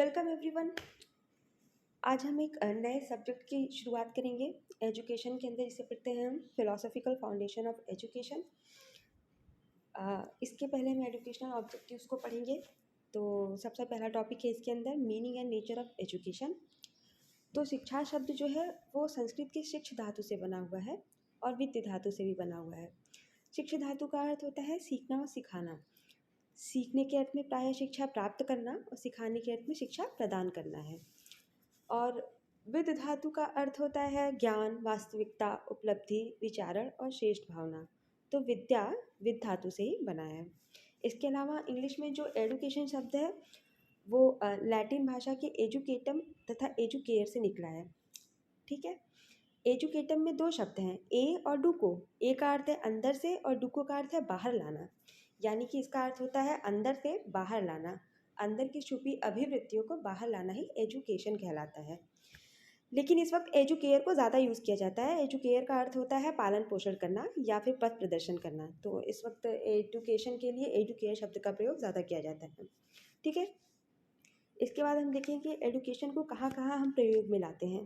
Welcome everyone. आज हम एक नए सब्जेक्ट की शुरुआत करेंगे एजुकेशन के अंदर, जिसे पढ़ते हैं हम फिलोसॉफिकल फाउंडेशन ऑफ एजुकेशन। इसके पहले हम एजुकेशनल ऑब्जेक्टिव्स को पढ़ेंगे। तो सबसे पहला टॉपिक है इसके अंदर meaning and nature of education. तो शिक्षा शब्द जो है वो संस्कृत के शिक्ष धातु से बना हुआ है और वित्त धातु से भी बना हुआ है। शिक्ष धातु का अर्थ होता है सीखना और सिखाना। सीखने के अर्थ में प्रायः शिक्षा प्राप्त करना और सिखाने के अर्थ में शिक्षा प्रदान करना है। और विद धातु का अर्थ होता है ज्ञान, वास्तविकता, उपलब्धि, विचारण और श्रेष्ठ भावना। तो विद्या विद धातु से ही बना है। इसके अलावा इंग्लिश में जो एडुकेशन शब्द है वो लैटिन भाषा के एजुकेटम तथा एजुकेयर से निकला है। ठीक है। एजुकेटम में दो शब्द हैं, ए और डुको। ए का अर्थ है अंदर से और डुको का अर्थ है बाहर लाना। यानी कि इसका अर्थ होता है अंदर से बाहर लाना। अंदर की छुपी अभिवृत्तियों को बाहर लाना ही एजुकेशन कहलाता है। लेकिन इस वक्त एजुकेयर को ज़्यादा यूज़ किया जाता है। एजुकेयर का अर्थ होता है पालन पोषण करना या फिर पथ प्रदर्शन करना। तो इस वक्त एजुकेशन के लिए एजुकेयर शब्द का प्रयोग ज़्यादा किया जाता है। ठीक है। इसके बाद हम देखें कि एजुकेशन को कहाँ कहाँ हम प्रयोग में लाते हैं।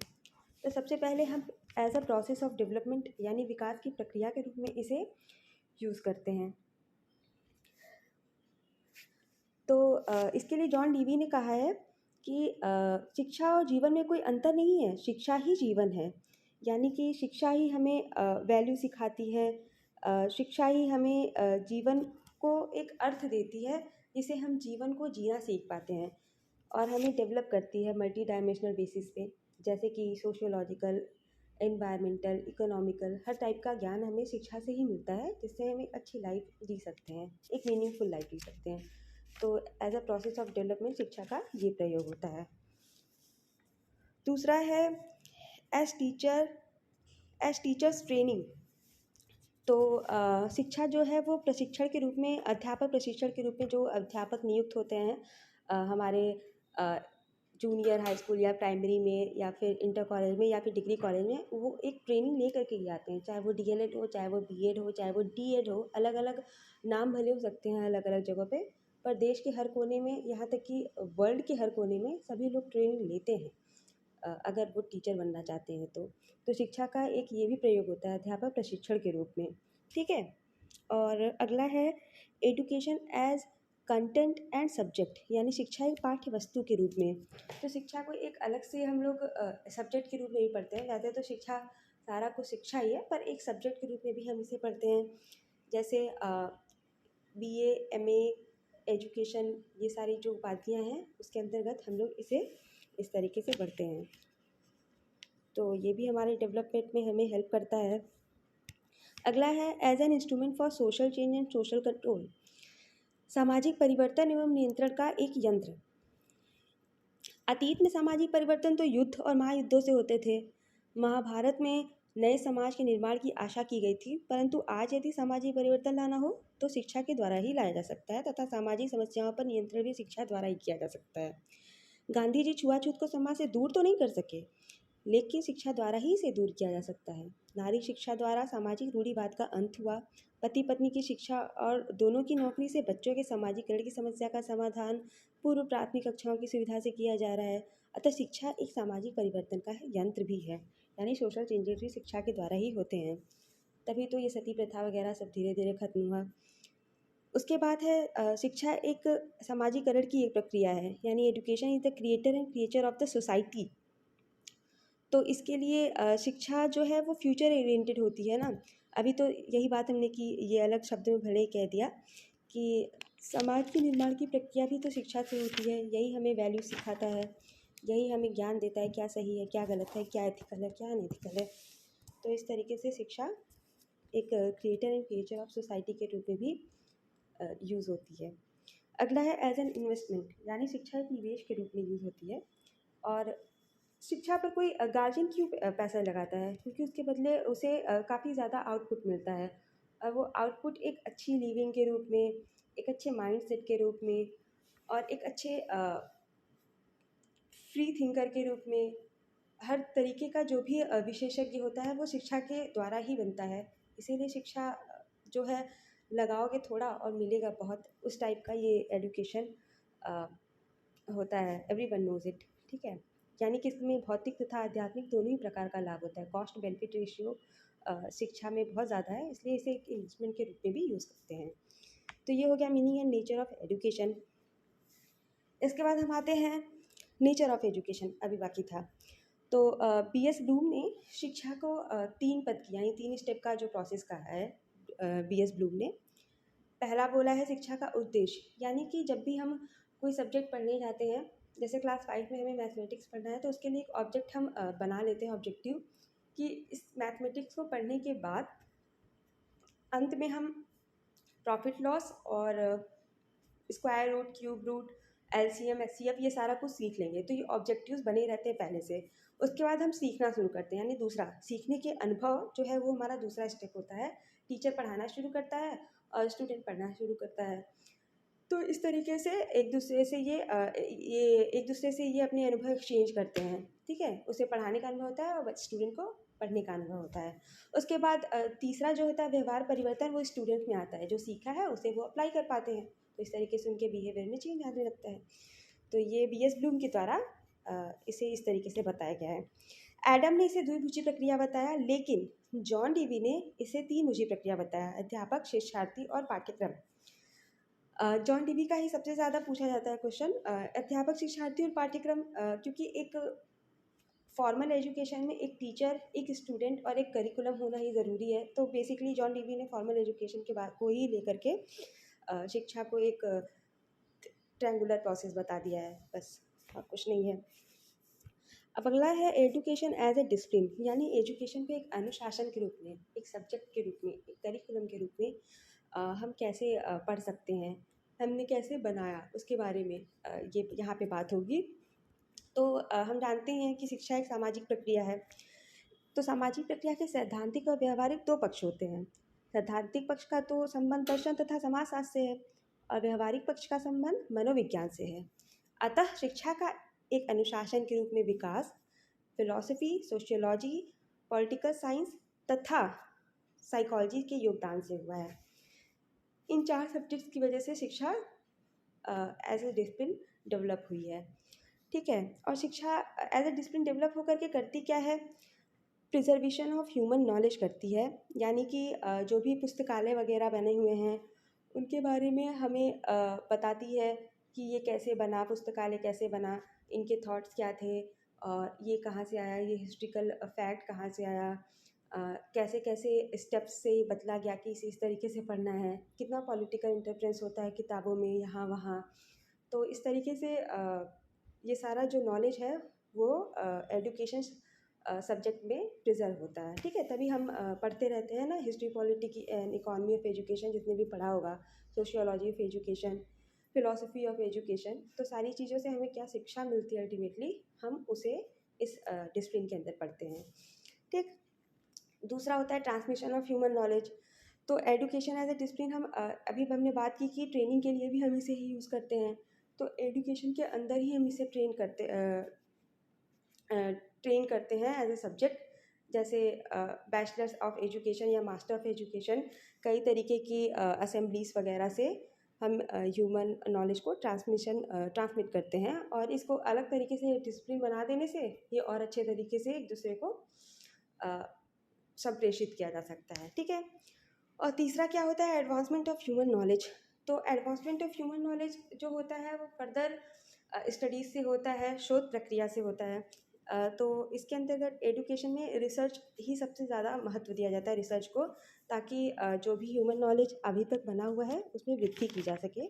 तो सबसे पहले हम as a process of development यानी विकास की प्रक्रिया के रूप में इसे यूज़ करते हैं। तो इसके लिए जॉन डीवी ने कहा है कि शिक्षा और जीवन में कोई अंतर नहीं है, शिक्षा ही जीवन है। यानी कि शिक्षा ही हमें वैल्यू सिखाती है, शिक्षा ही हमें जीवन को एक अर्थ देती है, जिसे हम जीवन को जीना सीख पाते हैं और हमें डेवलप करती है मल्टी डायमेंशनल बेसिस पे। जैसे कि सोशियोलॉजिकल, एनवायरमेंटल, इकोनॉमिकल, हर टाइप का ज्ञान हमें शिक्षा से ही मिलता है, जिससे हम एक अच्छी लाइफ जी सकते हैं, एक मीनिंगफुल लाइफ जी सकते हैं। तो as a process of development शिक्षा का ये प्रयोग होता है। दूसरा है एज टीचर्स ट्रेनिंग। तो शिक्षा जो है वो प्रशिक्षण के रूप में, अध्यापक प्रशिक्षण के रूप में जो अध्यापक नियुक्त होते हैं हमारे जूनियर हाई स्कूल या प्राइमरी में या फिर इंटर कॉलेज में या फिर डिग्री कॉलेज में, वो एक ट्रेनिंग ले करके ही आते हैं। चाहे वो डीएलएड हो, चाहे वो बीएड हो, चाहे वो डीएड हो, अलग अलग नाम भले हो सकते हैं अलग अलग जगहों पे, पर देश के हर कोने में, यहाँ तक कि वर्ल्ड के हर कोने में सभी लोग ट्रेनिंग लेते हैं अगर वो टीचर बनना चाहते हैं तो शिक्षा का एक ये भी प्रयोग होता है अध्यापक प्रशिक्षण के रूप में। ठीक है। और अगला है education as content and subject, यानी शिक्षा एक पाठ्य वस्तु के रूप में। तो शिक्षा को एक अलग से हम लोग सब्जेक्ट के रूप में भी पढ़ते हैं। वैसे तो शिक्षा, सारा कुछ शिक्षा ही है, पर एक सब्जेक्ट के रूप में भी हम इसे पढ़ते हैं। जैसे बीए, एमए, एजुकेशन, ये सारी जो उपाधियाँ हैं उसके अंतर्गत हम लोग इसे इस तरीके से पढ़ते हैं। तो ये भी हमारे डेवलपमेंट में हमें हेल्प करता है। अगला है as an instrument for social change and social control, सामाजिक परिवर्तन एवं नियंत्रण का एक यंत्र। अतीत में सामाजिक परिवर्तन तो युद्ध और महायुद्धों से होते थे। महाभारत में नए समाज के निर्माण की आशा की गई थी, परंतु आज यदि सामाजिक परिवर्तन लाना हो तो शिक्षा के द्वारा ही लाया जा सकता है तथा सामाजिक समस्याओं पर नियंत्रण भी शिक्षा द्वारा ही किया जा सकता है। गांधी जी छुआछूत को समाज से दूर तो नहीं कर सके, लेकिन शिक्षा द्वारा ही इसे दूर किया जा सकता है। नारी शिक्षा द्वारा सामाजिक रूढ़िवाद का अंत हुआ। पति पत्नी की शिक्षा और दोनों की नौकरी से बच्चों के सामाजिकरण की समस्या का समाधान पूर्व प्राथमिक कक्षाओं की सुविधा से किया जा रहा है। अतः शिक्षा एक सामाजिक परिवर्तन का यंत्र भी है, यानी सोशल चेंजेस भी शिक्षा के द्वारा ही होते हैं। तभी तो ये सती प्रथा वगैरह सब धीरे धीरे खत्म हुआ। उसके बाद है शिक्षा एक सामाजिकरण की एक प्रक्रिया है, यानी education is the creator and creature of the society. तो इसके लिए शिक्षा जो है वो फ्यूचर ओरिएंटेड होती है ना। अभी तो यही बात हमने की, ये अलग शब्द में भले ही कह दिया कि समाज के निर्माण की प्रक्रिया भी तो शिक्षा से होती है। यही हमें वैल्यू सिखाता है, यही हमें ज्ञान देता है क्या सही है, क्या गलत है, क्या एथिकल है, क्या अनएथिकल है। तो इस तरीके से शिक्षा एक creator and creature of society के रूप में भी यूज़ होती है। अगला है एज एन इन्वेस्टमेंट, यानी शिक्षा एक निवेश के रूप में यूज़ होती है। और शिक्षा पर कोई गार्जियन क्यों पैसा लगाता है? क्योंकि उसके बदले उसे काफ़ी ज़्यादा आउटपुट मिलता है। वो आउटपुट एक अच्छी लिविंग के रूप में, एक अच्छे माइंडसेट के रूप में और एक अच्छे फ्री थिंकर के रूप में, हर तरीके का जो भी विशेषज्ञ होता है वो शिक्षा के द्वारा ही बनता है। इसीलिए शिक्षा जो है, लगाओगे थोड़ा और मिलेगा बहुत, उस टाइप का ये एजुकेशन होता है, एवरीवन नोज़ इट, ठीक है। यानी कि इसमें भौतिक तथा आध्यात्मिक दोनों ही प्रकार का लाभ होता है। कॉस्ट बेनिफिट रेशियो शिक्षा में बहुत ज़्यादा है, इसलिए इसे एक इन्वेस्टमेंट के रूप में भी यूज़ करते हैं। तो ये हो गया meaning and nature of education. इसके बाद हम आते हैं नेचर ऑफ एजुकेशन, अभी बाकी था। तो बी.एस. ब्लूम ने शिक्षा को 3 पद की यानी 3 स्टेप का जो प्रोसेस कहा है बी.एस. ब्लूम ने। पहला बोला है शिक्षा का उद्देश्य, यानी कि जब भी हम कोई सब्जेक्ट पढ़ने जाते हैं, जैसे क्लास 5 में हमें मैथमेटिक्स पढ़ना है तो उसके लिए एक ऑब्जेक्ट हम बना लेते हैं ऑब्जेक्टिव, कि इस मैथमेटिक्स को पढ़ने के बाद अंत में हम प्रॉफिट लॉस और square root, cube root, LCM, HCF ये सारा कुछ सीख लेंगे। तो ये ऑब्जेक्टिव्स बने रहते हैं पहले से। उसके बाद हम सीखना शुरू करते हैं, यानी दूसरा सीखने के अनुभव जो है वो हमारा दूसरा स्टेप होता है। टीचर पढ़ाना शुरू करता है और स्टूडेंट पढ़ना शुरू करता है। तो इस तरीके से एक दूसरे से ये अपने अनुभव एक्सचेंज करते हैं, ठीक है। उसे पढ़ाने का अनुभव होता है और स्टूडेंट को पढ़ने का अनुभव होता है। उसके बाद तीसरा जो होता है व्यवहार परिवर्तन, वो स्टूडेंट में आता है। जो सीखा है उसे वो अप्लाई कर पाते हैं, तो इस तरीके से उनके बिहेवियर में चेंज आने लगता है। तो ये बी.एस. ब्लूम के द्वारा इसे इस तरीके से बताया गया है। एडम ने इसे द्विभुजी प्रक्रिया बताया, लेकिन जॉन डीवी ने इसे 3 भुजी प्रक्रिया बताया, अध्यापक, शिक्षार्थी और पाठ्यक्रम। जॉन डीवी का ही सबसे ज़्यादा पूछा जाता है क्वेश्चन, अध्यापक, शिक्षार्थी और पाठ्यक्रम, क्योंकि एक फॉर्मल एजुकेशन में एक टीचर, एक स्टूडेंट और एक करिकुलम होना ही ज़रूरी है। तो बेसिकली जॉन डीवी ने फॉर्मल एजुकेशन के बाद को ही लेकर के शिक्षा को एक ट्रायंगुलर प्रोसेस बता दिया है, बस और कुछ नहीं है। अब अगला है एजुकेशन एज ए डिसिप्लिन, यानी एजुकेशन को एक अनुशासन के रूप में, एक सब्जेक्ट के रूप में, एक करिकुलम के रूप में हम कैसे पढ़ सकते हैं, हमने कैसे बनाया, उसके बारे में ये यहाँ पे बात होगी। तो हम जानते हैं कि शिक्षा एक सामाजिक प्रक्रिया है। तो सामाजिक प्रक्रिया के सैद्धांतिक और व्यवहारिक 2 पक्ष होते हैं। सैद्धांतिक पक्ष का तो संबंध दर्शन तथा समाजशास्त्र से है और व्यवहारिक पक्ष का संबंध मनोविज्ञान से है। अतः शिक्षा का एक अनुशासन के रूप में विकास फिलॉसफी, सोशियोलॉजी, पॉलिटिकल साइंस तथा साइकोलॉजी के योगदान से हुआ है। इन 4 सब्जेक्ट्स की वजह से शिक्षा एज ए डिसिप्लिन डेवलप हुई है, ठीक है। और शिक्षा एज ए डिसिप्लिन डेवलप होकर के करती क्या है, प्रिजर्वेशन ऑफ ह्यूमन नॉलेज करती है। यानी कि जो भी पुस्तकालय वगैरह बने हुए हैं उनके बारे में हमें बताती है कि ये कैसे बना, पुस्तकालय कैसे बना, इनके थॉट्स क्या थे और ये कहाँ से आया, ये हिस्ट्रिकल फैक्ट कहाँ से आया, कैसे कैसे स्टेप्स से बदला गया कि इसे इस तरीके से पढ़ना है, कितना पॉलिटिकल इंटरफेरेंस होता है किताबों में यहाँ वहाँ। तो इस तरीके से ये सारा जो नॉलेज है वो एजुकेशन सब्जेक्ट में प्रिजर्व होता है, ठीक है। तभी हम पढ़ते रहते हैं ना, history, politic and economy of education जितने भी पढ़ा होगा, sociology of education, philosophy of education. तो सारी चीज़ों से हमें क्या शिक्षा मिलती है, अल्टीमेटली हम उसे इस डिसिप्लिन के अंदर पढ़ते हैं, ठीक। दूसरा होता है ट्रांसमिशन ऑफ ह्यूमन नॉलेज। तो एजुकेशन एज ए डिसिप्लिन हम अभी हमने बात की कि ट्रेनिंग के लिए भी हम इसे ही यूज़ करते हैं। तो एजुकेशन के अंदर ही हम इसे ट्रेन करते हैं एज ए सब्जेक्ट। जैसे बैचलर्स ऑफ एजुकेशन या मास्टर ऑफ एजुकेशन, कई तरीके की असेंबलीज वगैरह से हम ह्यूमन नॉलेज को ट्रांसमिट करते हैं और इसको अलग तरीके से डिसिप्लिन बना देने से ये और अच्छे तरीके से एक दूसरे को संप्रेषित किया जा सकता है, ठीक है। और तीसरा क्या होता है, एडवांसमेंट ऑफ ह्यूमन नॉलेज। तो एडवांसमेंट ऑफ ह्यूमन नॉलेज जो होता है वो फर्दर स्टडीज़ से होता है, शोध प्रक्रिया से होता है। तो इसके अंतर्गत एजुकेशन में रिसर्च ही सबसे ज़्यादा महत्व दिया जाता है, रिसर्च को, ताकि जो भी ह्यूमन नॉलेज अभी तक बना हुआ है उसमें वृद्धि की जा सके।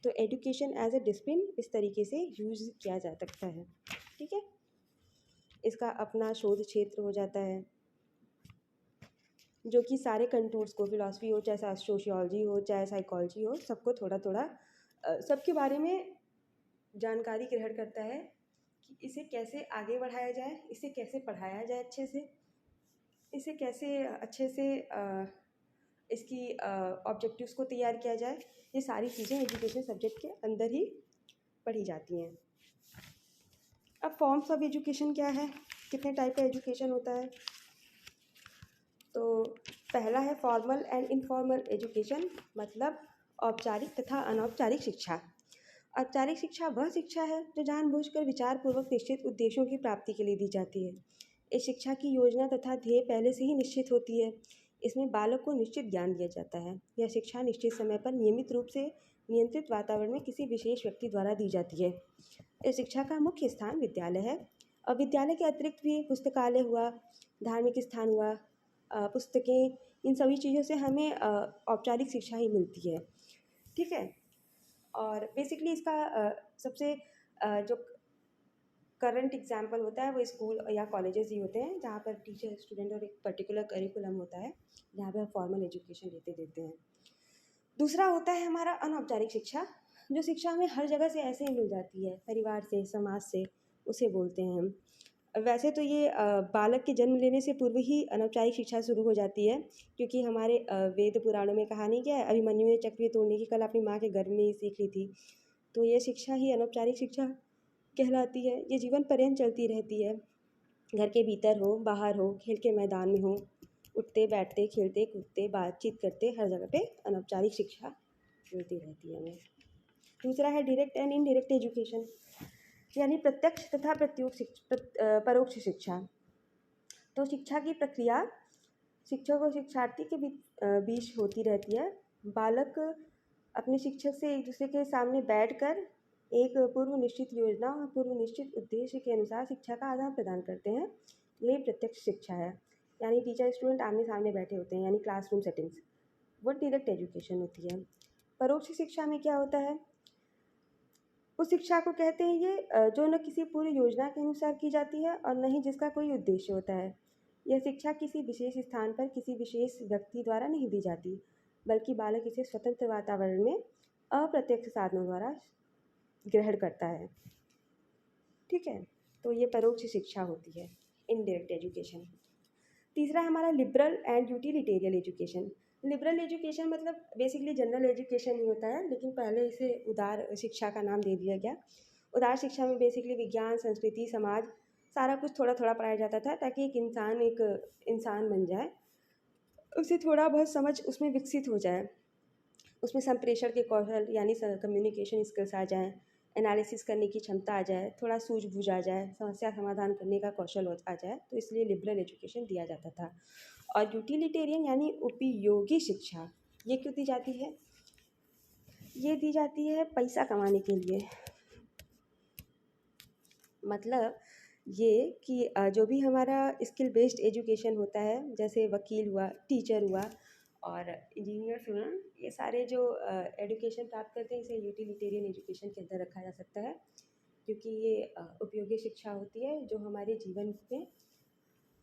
तो एजुकेशन एज ए डिसिप्लिन इस तरीके से यूज किया जा सकता है, ठीक है। इसका अपना शोध क्षेत्र हो जाता है जो कि सारे कंटूर्स को, फिलॉसफी हो चाहे सोशियोलॉजी हो चाहे साइकोलॉजी हो, सबको थोड़ा थोड़ा सबके बारे में जानकारी ग्रहण करता है कि इसे कैसे आगे बढ़ाया जाए, इसे कैसे पढ़ाया जाए अच्छे से, इसे कैसे अच्छे से इसकी ऑब्जेक्टिव्स को तैयार किया जाए। ये सारी चीज़ें एजुकेशन सब्जेक्ट के अंदर ही पढ़ी जाती हैं। अब फॉर्म्स ऑफ एजुकेशन क्या है, कितने टाइप का एजुकेशन होता है। तो पहला है फॉर्मल एंड इनफॉर्मल एजुकेशन, मतलब औपचारिक तथा अनौपचारिक शिक्षा। औपचारिक शिक्षा वह शिक्षा है जो जानबूझकर विचारपूर्वक निश्चित उद्देश्यों की प्राप्ति के लिए दी जाती है। इस शिक्षा की योजना तथा ध्येय पहले से ही निश्चित होती है। इसमें बालक को निश्चित ज्ञान दिया जाता है। यह शिक्षा निश्चित समय पर नियमित रूप से नियंत्रित वातावरण में किसी विशेष व्यक्ति द्वारा दी जाती है। इस शिक्षा का मुख्य स्थान विद्यालय है और विद्यालय के अतिरिक्त भी पुस्तकालय हुआ, धार्मिक स्थान हुआ, पुस्तकें, इन सभी चीज़ों से हमें औपचारिक शिक्षा ही मिलती है। ठीक है। और बेसिकली इसका सबसे जो करंट एग्जाम्पल होता है वो स्कूल या कॉलेजेस ही होते हैं, जहाँ पर टीचर स्टूडेंट और एक पर्टिकुलर करिकुलम होता है जहाँ पर फॉर्मल एजुकेशन देते हैं। दूसरा होता है हमारा अनौपचारिक शिक्षा, जो शिक्षा हमें हर जगह से ऐसे ही मिल जाती है, परिवार से, समाज से, उसे बोलते हैं हम। वैसे तो ये बालक के जन्म लेने से पूर्व ही अनौपचारिक शिक्षा शुरू हो जाती है, क्योंकि हमारे वेद पुराणों में कहानी क्या है, अभिमन्यु ने चक्र तोड़ने की कला अपनी माँ के गर्भ में ही सीख ली थी। तो ये शिक्षा ही अनौपचारिक शिक्षा कहलाती है। ये जीवन पर्यंत चलती रहती है, घर के भीतर हो, बाहर हो, खेल के मैदान में हो, उठते बैठते, खेलते कूदते, बातचीत करते, हर जगह पे अनौपचारिक शिक्षा मिलती रहती है हमें। दूसरा है डायरेक्ट एंड इनडायरेक्ट एजुकेशन, यानी प्रत्यक्ष तथा परोक्ष शिक्षा। तो शिक्षा की प्रक्रिया शिक्षक और शिक्षार्थी के बीच होती रहती है। बालक अपने शिक्षक से एक दूसरे के सामने बैठकर एक पूर्व निश्चित योजना और पूर्व निश्चित उद्देश्य के अनुसार शिक्षा का आदान प्रदान करते हैं। यही प्रत्यक्ष शिक्षा है, यानी टीचर स्टूडेंट आमने सामने बैठे होते हैं, यानी क्लासरूम सेटिंग्स। वो डायरेक्ट एजुकेशन होती है। परोक्ष शिक्षा में क्या होता है, उस शिक्षा को कहते हैं ये जो न किसी पूरी योजना के अनुसार की जाती है और न ही जिसका कोई उद्देश्य होता है। यह शिक्षा किसी विशेष स्थान पर किसी विशेष व्यक्ति द्वारा नहीं दी जाती, बल्कि बालक इसे स्वतंत्र वातावरण में अप्रत्यक्ष साधनों द्वारा ग्रहण करता है। ठीक है, तो ये परोक्ष शिक्षा होती है, इनडायरेक्ट एजुकेशन। तीसरा है हमारा liberal and utilitarian education. Liberal education मतलब बेसिकली जनरल एजुकेशन ही होता है, लेकिन पहले इसे उदार शिक्षा का नाम दे दिया गया। उदार शिक्षा में बेसिकली विज्ञान, संस्कृति, समाज, सारा कुछ थोड़ा थोड़ा पढ़ाया जाता था, ताकि एक इंसान बन जाए, उसे थोड़ा बहुत समझ उसमें विकसित हो जाए, उसमें संप्रेषण के कौशल यानी कम्युनिकेशन स्किल्स आ जाएँ, एनालिसिस करने की क्षमता आ जाए, थोड़ा सूझबूझ आ जाए, समस्या समाधान करने का कौशल आ जाए, तो इसलिए लिबरल एजुकेशन दिया जाता था। और यूटिलिटेरियन यानी उपयोगी शिक्षा, ये क्यों दी जाती है, ये दी जाती है पैसा कमाने के लिए। मतलब ये कि जो भी हमारा स्किल बेस्ड एजुकेशन होता है, जैसे वकील हुआ, टीचर हुआ और इंजीनियर हुआ, ये सारे जो एजुकेशन प्राप्त करते हैं, इसे यूटिलिटेरियन एजुकेशन के अंदर रखा जा सकता है, क्योंकि ये उपयोगी शिक्षा होती है जो हमारे जीवन में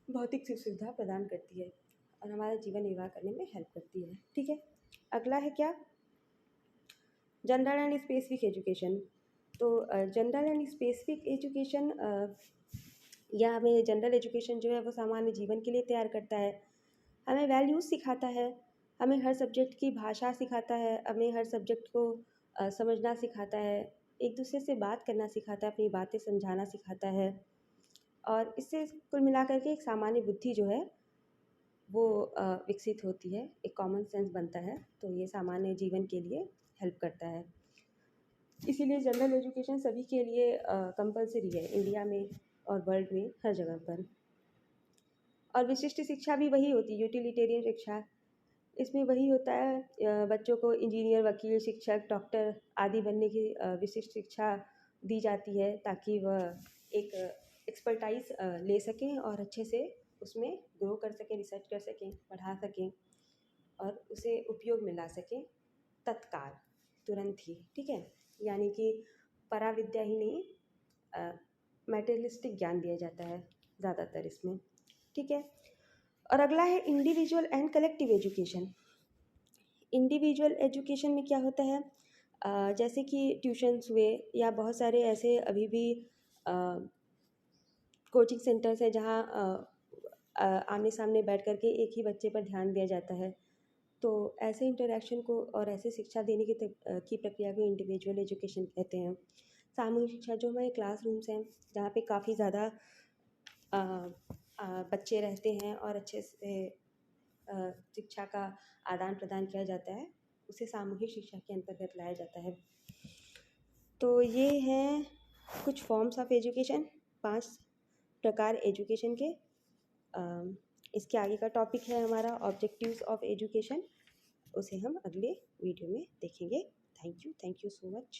भौतिक सुख सुविधा प्रदान करती है और हमारा जीवन निर्वाह करने में हेल्प करती है। ठीक है, अगला है क्या, जनरल एंड स्पेसिफिक एजुकेशन। तो जनरल एंड स्पेसिफिक एजुकेशन या हमें जनरल एजुकेशन जो है वो सामान्य जीवन के लिए तैयार करता है, हमें वैल्यूज़ सिखाता है, हमें हर सब्जेक्ट की भाषा सिखाता है, हमें हर सब्जेक्ट को समझना सिखाता है, एक दूसरे से बात करना सिखाता है, अपनी बातें समझाना सिखाता है, और इससे कुल मिलाकर के एक सामान्य बुद्धि जो है वो विकसित होती है, एक कॉमन सेंस बनता है, तो ये सामान्य जीवन के लिए हेल्प करता है। इसीलिए जनरल एजुकेशन सभी के लिए कंपलसरी है, इंडिया में और वर्ल्ड में हर जगह पर। और विशिष्ट शिक्षा भी वही होती है, यूटिलिटेरियन शिक्षा। इसमें वही होता है, बच्चों को इंजीनियर, वकील, शिक्षक, डॉक्टर आदि बनने की विशिष्ट शिक्षा दी जाती है, ताकि वह एक एक्सपर्टाइज ले सकें और अच्छे से उसमें ग्रो कर सकें, रिसर्च कर सकें, पढ़ा सकें और उसे उपयोग में ला सकें तत्काल, तुरंत ही। ठीक है, यानी कि पराविद्या ही नहीं, मैटेरियलिस्टिक ज्ञान दिया जाता है ज़्यादातर इसमें। ठीक है, और अगला है individual and collective education. Individual education में क्या होता है, जैसे कि ट्यूशन्स हुए या बहुत सारे ऐसे अभी भी कोचिंग सेंटर्स हैं जहाँ आमने सामने बैठ कर के एक ही बच्चे पर ध्यान दिया जाता है। तो ऐसे इंटरेक्शन को और ऐसे शिक्षा देने की प्रक्रिया को इंडिविजुअल एजुकेशन कहते हैं। सामूहिक शिक्षा जो हमारे क्लासरूम्स हैं, जहाँ पे काफ़ी ज़्यादा बच्चे रहते हैं और अच्छे से शिक्षा का आदान प्रदान किया जाता है, उसे सामूहिक शिक्षा के अंतर्गत लाया जाता है। तो ये हैं कुछ फॉर्म्स ऑफ एजुकेशन, 5 प्रकार एजुकेशन के। इसके आगे का टॉपिक है हमारा ऑब्जेक्टिव्स ऑफ एजुकेशन, उसे हम अगले वीडियो में देखेंगे। Thank you so much.